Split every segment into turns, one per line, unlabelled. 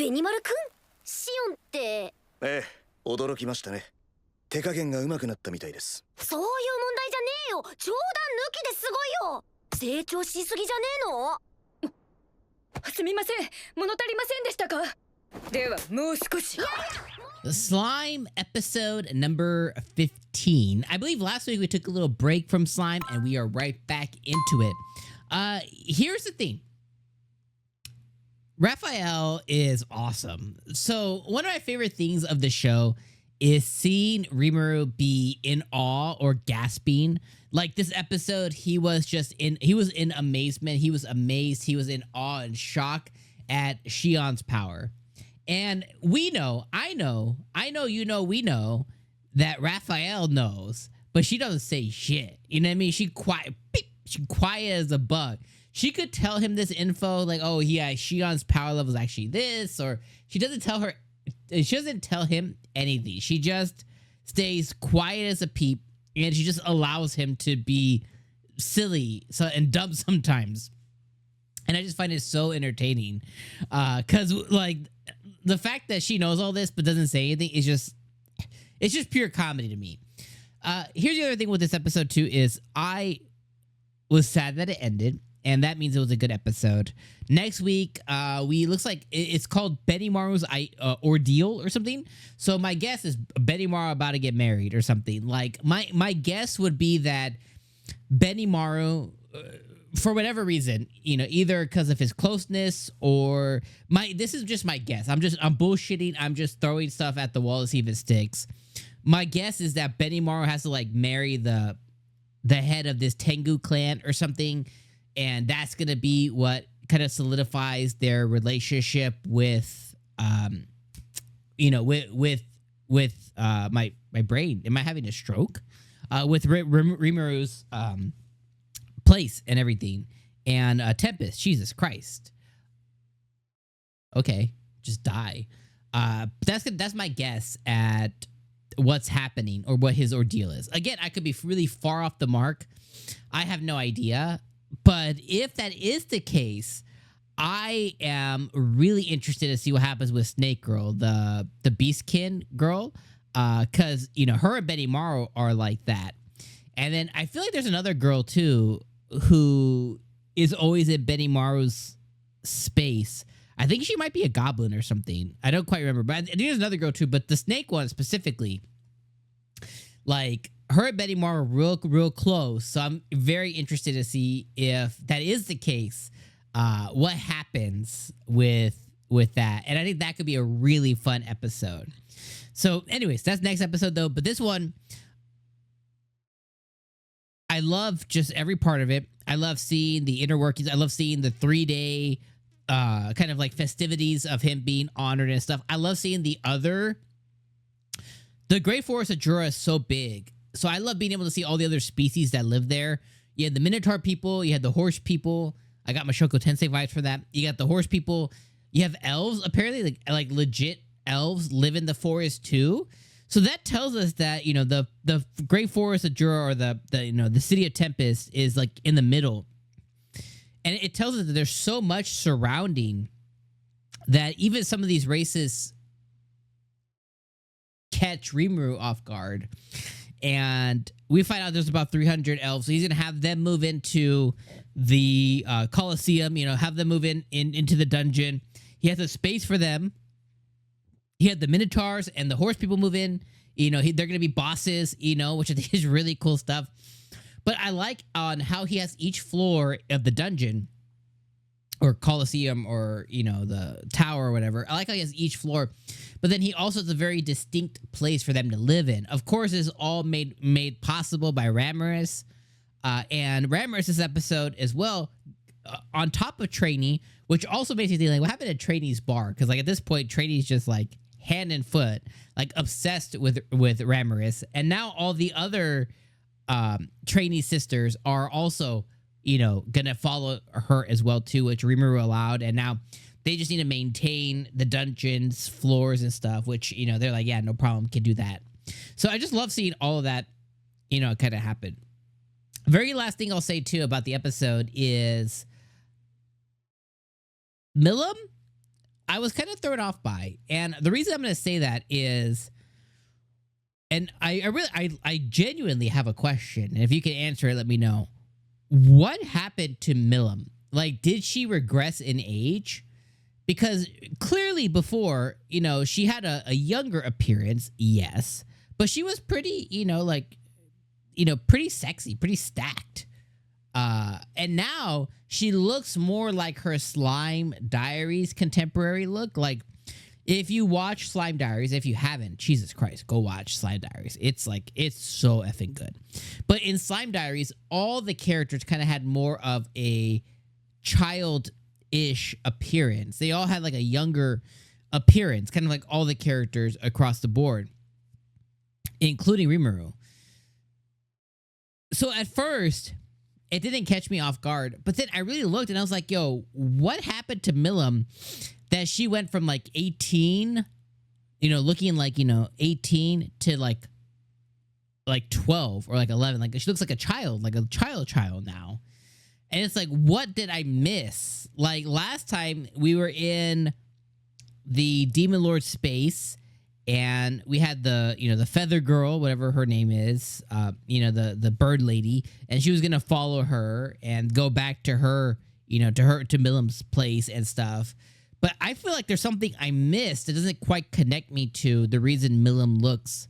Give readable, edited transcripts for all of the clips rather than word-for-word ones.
紅丸くん、シオンって。
ええ、驚きましたね。手加減が上手くなったみたいです。
そういう問題じゃねえよ。冗談抜きですごいよ。成長しすぎじゃねえの？
すみません、物足りませんでしたか？ではもう少し。
Slime episode number 15. I believe last week we took a little break from slime and we are right back into it. Here's the thing. Raphael is awesome. So one of my favorite things of the show is seeing Rimuru be in awe or gasping. Like this episode, he was in amazement. He was amazed. He was in awe and shock at 𝐒𝐿's power. And we know, I know, you know, we know that Raphael knows, but she doesn't say shit. You know what I mean? She quiet as a bug. She could tell him this info, like, oh yeah, 𝐒𝐿's power level is actually this, or she doesn't tell him anything. She just stays quiet as a peep, and she just allows him to be silly and dumb sometimes. And I just find it so entertaining, because like the fact that she knows all this but doesn't say anything is just pure comedy to me. Here's the other thing with this episode too is I was sad that it ended, and that means it was a good episode. Next week, looks like it's called Benimaru's ordeal or something. So my guess is Benimaru about to get married or something. Like my guess would be that Benimaru, for whatever reason, you know, either because of his closeness or this is just my guess. I'm bullshitting. I'm just throwing stuff at the wall to see if it sticks. My guess is that Benimaru has to like marry the head of this Tengu clan or something, and that's gonna be what kind of solidifies their relationship with my brain. Am I having a stroke? With Rimuru's place and everything, and Tempest. Jesus Christ. Okay, just die. That's my guess at what's happening or what his ordeal is. Again, I could be really far off the mark. I have no idea. But if that is the case, I am really interested to see what happens with Snake Girl, the Beastkin girl, because you know her and Benimaru are like that. And then I feel like there's another girl too who is always in Benimaru's space. I think she might be a goblin or something. I don't quite remember, but I think there's another girl too. But the snake one specifically, like her and Benimaru are real close. So I'm very interested to see if that is the case. What happens with that? And I think that could be a really fun episode. So, anyways, that's next episode though. But this one, I love just every part of it. I love seeing the inner workings. I love seeing the 3-day kind of like festivities of him being honored and stuff. I love seeing the Great Forest of Jura is so big. So I love being able to see all the other species that live there. You had the Minotaur people. You had the horse people. I got Mushoku Tensei vibes for that. You got the horse people. You have elves. Apparently, like legit elves live in the forest too. So that tells us that, you know, the Great Forest of Jura, or the city of Tempest, is like in the middle. And it tells us that there's so much surrounding that even some of these races catch Rimuru off guard. And we find out there's about 300 elves. So he's going to have them move into the Colosseum, you know, have them move into the dungeon. He has a space for them. He had the Minotaurs and the horse people move in. You know, they're going to be bosses, you know, which I think is really cool stuff. But I like on how he has each floor of the dungeon or Colosseum or, you know, the tower or whatever. I like how he has each floor. But then he also has a very distinct place for them to live in. Of course, it's all made possible by Ramirez. And Ramirez this episode as well, on top of Trainee, which also makes you think, like, what happened to Trainee's bar? Because, like, at this point, Trainee's just, like, hand and foot, like, obsessed with Ramirez. And now all the other Trainee sisters are also, you know, gonna follow her as well, too, which Rimuru allowed. And now they just need to maintain the dungeons, floors, and stuff, which, you know, they're like, yeah, no problem, can do that. So I just love seeing all of that, you know, kind of happen. Very last thing I'll say, too, about the episode is Milim I was kind of thrown off by. And the reason I'm going to say that is, and I genuinely have a question. And if you can answer it, let me know. What happened to Milim? Like, did she regress in age? Because clearly before, you know, she had a younger appearance, yes. But she was pretty, you know, like, you know, pretty sexy, pretty stacked. And now she looks more like her Slime Diaries contemporary look. Like, if you watch Slime Diaries, if you haven't, Jesus Christ, go watch Slime Diaries. It's like, it's so effing good. But in Slime Diaries, all the characters kind of had more of a child-ish appearance. They all had like a younger appearance, kind of like all the characters across the board, including Rimuru. So at first, it didn't catch me off guard, but then I really looked and I was like, yo, what happened to Milim that she went from like 18, you know, looking like, you know, 18 to like 12 or like 11. Like, she looks like a child now. And it's like, what did I miss? Like, last time we were in the Demon Lord space and we had the, you know, the feather girl, whatever her name is, you know, the bird lady, and she was going to follow her and go back to her, you know, to Milim's place and stuff. But I feel like there's something I missed that doesn't quite connect me to the reason Milim looks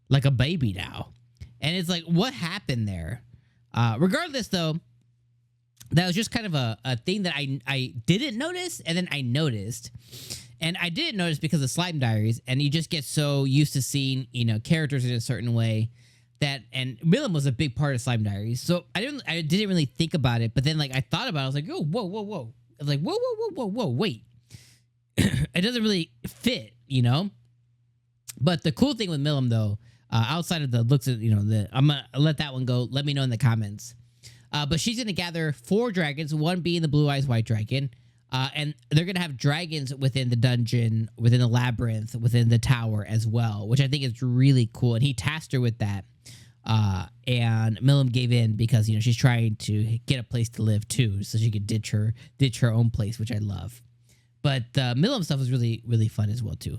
like a baby now. And it's like, what happened there? Regardless, though, that was just kind of a thing that I didn't notice, and then I noticed. And I didn't notice because of Slime Diaries, and you just get so used to seeing, you know, characters in a certain way that, and Milim was a big part of Slime Diaries, so I didn't really think about it. But then, like, I thought about it, I was like, oh, whoa. I was like, whoa, wait. It doesn't really fit, you know? But the cool thing with Milim, though, outside of the looks of, you know, I'm going to let that one go. Let me know in the comments. But she's going to gather 4 dragons, one being the Blue Eyes White Dragon. And they're going to have dragons within the dungeon, within the labyrinth, within the tower as well, which I think is really cool. And he tasked her with that. And Milim gave in because, you know, she's trying to get a place to live too, so she could ditch her own place, which I love. But the Milim stuff was really, really fun as well too.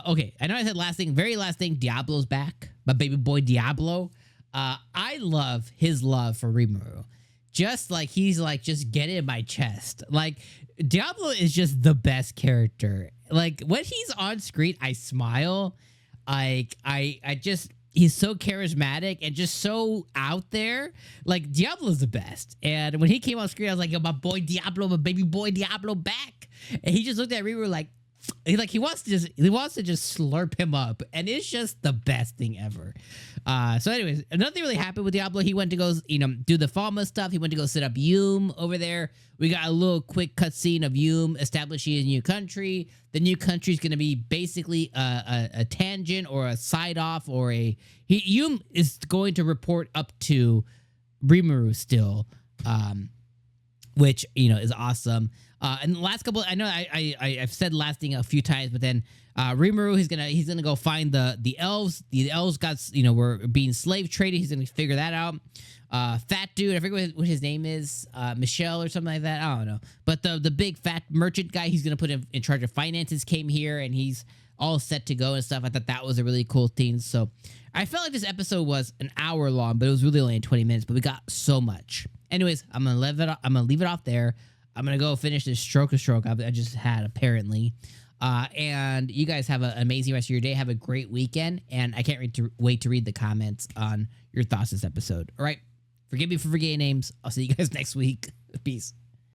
Okay, I know I said very last thing, Diablo's back. My baby boy Diablo. I love his love for Rimuru. Just like he's like, just get it in my chest. Like, Diablo is just the best character. Like, when he's on screen, I smile. Like, I just, he's so charismatic and just so out there. Like, Diablo's the best. And when he came on screen, I was like, yo, my boy Diablo, my baby boy Diablo back. And he just looked at Rimuru like he wants to just slurp him up, and it's just the best thing ever. So anyways, nothing really happened with Diablo. He went to go, you know, do the Falma stuff. He went to go set up 𝐜𝐴𝐽 over there. We got a little quick cutscene of 𝐜𝐴𝐽 establishing a new country. The new country is going to be basically a tangent or a side off, or 𝐜𝐴𝐽 is going to report up to Rimuru still, which, you know, is awesome. And the last couple, I know I've said last thing a few times, but then Rimuru, he's gonna go find the elves. The elves got, you know, were being slave traded. He's gonna figure that out. Fat dude, I forget what his name is, Michelle or something like that. I don't know. But the big fat merchant guy, he's gonna put him in charge of finances, came here, and he's all set to go and stuff. I thought that was a really cool thing. So I felt like this episode was an hour long, but it was really only 20 minutes. But we got so much. Anyways, I'm gonna leave it off there. I'm going to go finish this stroke I just had, apparently. And you guys have an amazing rest of your day. Have a great weekend. And I can't wait to read the comments on your thoughts this episode. All right. Forgive me for forgetting names. I'll see you guys next week. Peace.